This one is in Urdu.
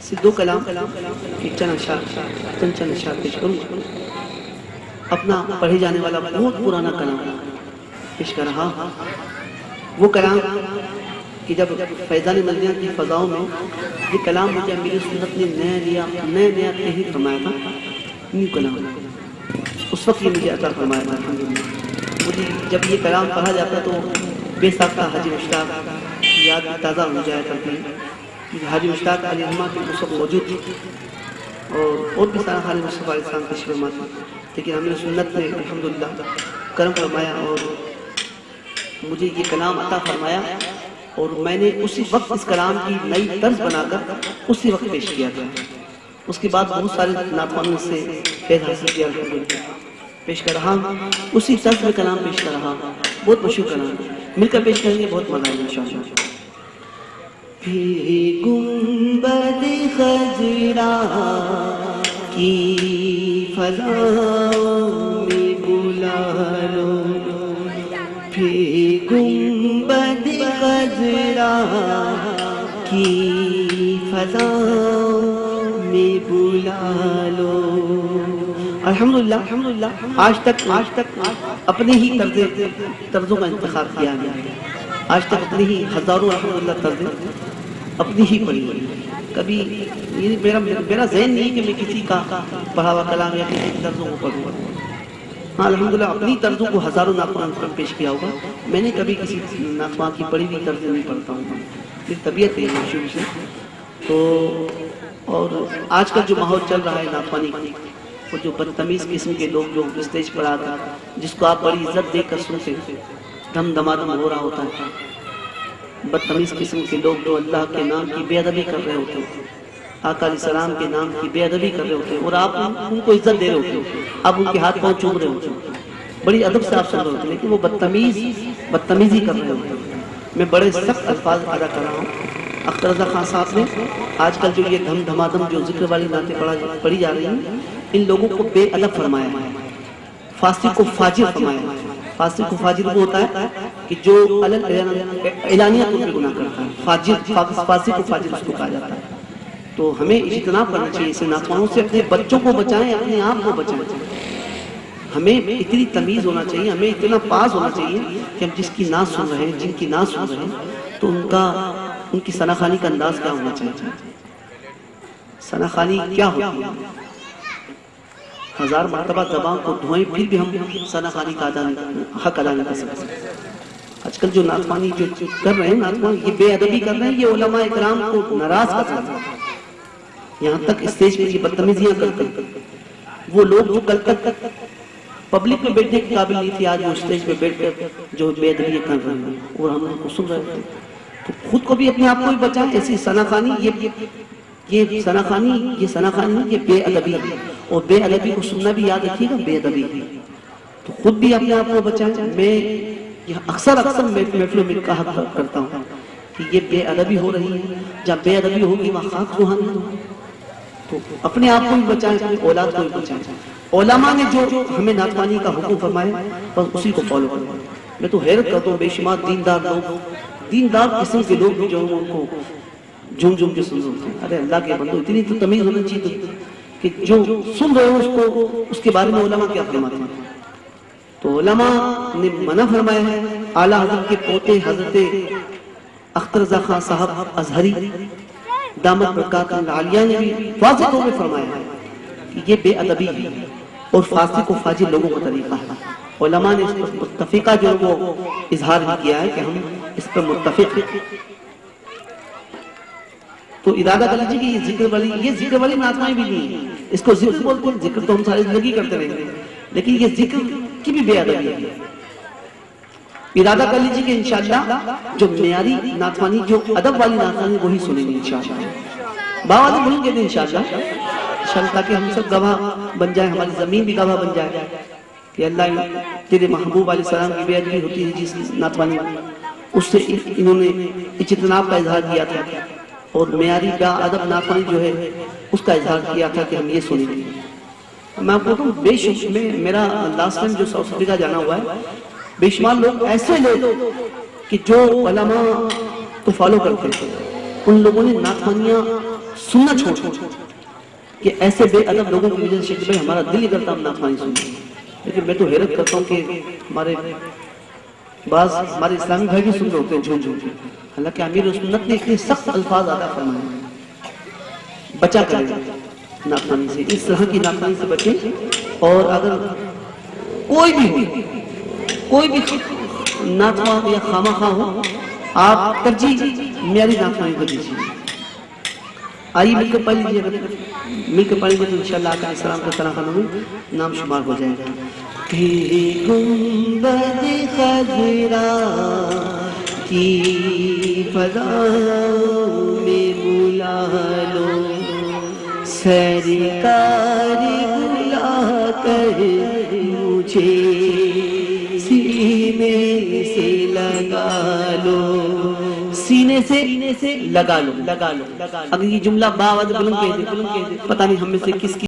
سے دو کلام ایک چند اشعار پیش کروں. اپنا پڑھے جانے والا بہت پرانا کلام پیش کر رہا. وہ کلام کہ جب فیضان مدینہ کی فضاؤں میں یہ کلام مجھے امیر سنت نے نیا تحریر فرمایا تھا. نیو کلام اس وقت یہ مجھے عطا فرمایا تھا. مجھے جب یہ کلام پڑھا جاتا تو بے ساختہ حاجی مشتاق کی یاد تازہ ہو جایا کرتی ہے. حاجی مشتاق علیہ الرحمہ کے اس وقت موجود تھی اور بھی سارا حاجی مصطفیٰ علیہ السلام تشریف فرما تھا. لیکن امیر سنت نے الحمدللہ کرم فرمایا اور مجھے یہ کلام عطا فرمایا اور میں نے اسی وقت اس کلام کی نئی طرز بنا کر اسی وقت پیش کیا تھا. اس کے بعد بہت سارے ناتوانوں سے فیض حاصل کیا پیش کر رہا. اسی طرز میں کلام پیش کر رہا. بہت مشہور کلام مل کر پیش کریں گے, بہت مزہ آئے گا انشاءاللہ. پھر گنبد خضرا کی فضاؤں میں بلا لو, پھر گنبد خضرا کی فضاؤں میں بلا لو. الحمدللہ آج تک اپنے ہی طرزوں کا انتخاب کیا گیا. آج تک اپنی ہی ہزاروں الحمدللہ طرزیں اپنی ہی پڑھی. کبھی میرا ذہن نہیں کہ میں کسی کا پڑھا ہوا کلام یا کسی طرزوں کو پڑھوں. ہاں الحمدللہ اپنی طرزوں کو ہزاروں ناتوان پر پیش کیا ہوگا. میں نے کبھی کسی ناتوان کی پڑھی ہوئی طرزیں نہیں پڑھتا ہوں. میری طبیعت ہے شروع سے. تو اور آج کل جو ماحول چل رہا ہے ناتوانی کی, وہ جو بدتمیز قسم کے لوگ جو اسٹیج پر آ کر جس کو آپ بڑی عزت دے کر سنتے دھم دمادم ہو رہا ہوتا ہے, بدتمیز قسم کے لوگ جو اللہ کے نام کی بے ادبی کر رہے ہوتے ہیں, آقا علیہ السلام کے نام کی بے ادبی کر رہے ہوتے ہیں, اور آپ ان کو عزت دے رہے ہوتے ہیں, آپ ان کے ہاتھ پاؤں چوم رہے ہوتے ہیں, بڑی ادب سے آپ سن رہے ہوتے ہیں, لیکن وہ بدتمیزی کر رہے ہوتے ہیں. میں بڑے سخت الفاظ ادا کر رہا ہوں. اختر رضا خان صاحب نے آج کل جو یہ دھم دھمادم جو ذکر والی باتیں پڑھی جا رہی ہیں, ان لوگوں کو بے ادب فرمایا ہے, فاسق کو فاجر فرمایا ہے. فاسق کو فاجر وہ ہوتا ہے کہ جو اعلانیہ طور پہ گناہ کرتا ہے. فاسق کو فاجر اس کو کہا جاتا ہے. تو ہمیں اجتناب کرنا چاہیے اسے ناتوانوں سے. اپنے بچوں کو بچائیں, اپنے آپ کو بچائیں. ہمیں اتنی تمیز ہونا چاہیے, ہمیں اتنا پاس ہونا چاہیے کہ ہم جس کی نعت سن رہے ہیں, جن کی نعت سن رہے ہیں, تو ان کی ثناخوانی کا انداز کیا ہونا چاہیے. ثناخوانی کیا ہوتی ہے؟ ہزار مرتبہ زبان کو دھوئیں پھر بھی ہم ثناخوانی کا حق ادا نہیں کر سکتے. آج کل جو ناتوانی جو کر رہے ہیں, ناتوان یہ بے ادبی کر رہے ہیں, یہ علماء اکرام کو ناراض کر رہے ہیں. یہاں تک اسٹیج پہ یہ بدتمیزیاں کرتے ہیں. وہ لوگ جو کل تک پبلک میں بیٹھنے کے قابل نہیں تھے, آج وہ اسٹیج پہ بیٹھ کر جو بے ادبی کر رہے ہیں اور ہم ان کو سن رہے ہیں. تو خود کو بھی اپنے آپ کو بھی بچائیں. ایسی ثناخوانی یہ ثناخوانی یہ بے ادبی ہے, اور بے ادبی کو سننا بھی یاد رکھیے گا, بے ادبی. تو خود بھی اپنے آپ کو بچائیں. میں اکثر محفلوں میں کہا کرتا ہوں کہ یہ بے ادبی ہو رہی ہے, جب بے ادبی ہوگی وہاں خاک روحانی ہوگی. تو اپنے آپ کو بھی بچائیں, اپنی اولاد کو بھی بچائیں. علماء نے جو ہمیں ناتوانی کا حکم فرمایا بس اسی کو فالو کریں. میں تو حیرت کرتا ہوں, بے شمار دیندار قسم کے لوگ جو ان کو جھوم کے سن رہے ہیں. ارے اللہ کے بندو, اتنی تو تمیز ہونا چاہیے کہ جو سن رہے ہو اس کے بارے میں علماء کیا فرماتے ہیں. تو علماء نے منع فرمایا ہے. اعلیٰ حضرت کے پوتے حضرت اختر رضا خان صاحب ازہری دامت برکاتہ العالیہ نے بھی واضح طور پہ فرمایا ہے کہ یہ بے ادبی ہے اور فاسق و فاجر لوگوں کا طریقہ ہے. علماء نے اس پر متفقہ جو وہ اظہار بھی کیا ہے کہ ہم اس پر متفق ہیں. تو ارادہ کر لیجیے کہ یہ ذکر والی ناتوانی بھی نہیں ہے. اس کو ذکر بولتے ہیں. ذکر تو ہم ساری زندگی کرتے رہیں گے, لیکن یہ ذکر کی بھی بے ادبی ہے. ارادہ کر لیجیے کہ انشاءاللہ جو معیاری ناتوانی, جو ادب والی ناتوانی, وہی سنیں گے انشاءاللہ. باوالے بھولیں گے انشاءاللہ, تاکہ ہم سب گواہ بن جائیں, ہماری زمین بھی گواہ بن جائے کہ اللہ تیرے محبوب علیہ السلام کی بے ادبی ہوتی ہے جس ناتوانی, اس سے انہوں نے اجتناب کا اظہار کیا تھا, اور معیاری با ادب ناتوانی جو ہے اس کا اظہار کیا تھا کہ ہم یہ سنیں گے. میں آپ کو کہتا ہوں, بے شمار میں میرا لاسٹ ٹائم جو ساؤتھ افریقہ جانا ہوا ہے, بے شمار لوگ ایسے لوگ کہ جو علماء تو فالو کرتے ہیں, ان لوگوں نے ناخوانیاں سننا چھوڑ کہ ایسے بے ادب لوگوں کی وجہ سے شیخ بھائی ہمارا دل ہی کرتا ہم ناخوانی سنیں. لیکن میں تو حیرت کرتا ہوں کہ ہمارے بعض ہمارے اسلامی بھائی بھی سن رہے ہوتے ہیں جھوم جھوم. حالانکہ امیر سنت نے اتنے سخت الفاظ عطا فرمائے ہیں. بچا کریں ناخوانی سے, اس طرح کی ناخوانی سے بچیں. اور اگر کوئی بھی ناخواں یا خامخواہ ہو, آپ ترجیح معیاری ناخوانی کو دیجیے. آئیے مل کر پڑھ لیجیے, اگر مل کر پڑھ لیجیے تو انشاءاللہ آقا علیہ السلام کا تراخانوں میں نام شمار ہو جائے گا. تیری گنبد خضرا کی فضاؤں میں بلا لو, سرکار بلا کر مجھے سینے سے لگا لو, سینے سے لگا لو. اگر یہ جملہ باوجہ بلند کہہ دے, پتہ نہیں ہم میں سے کس کی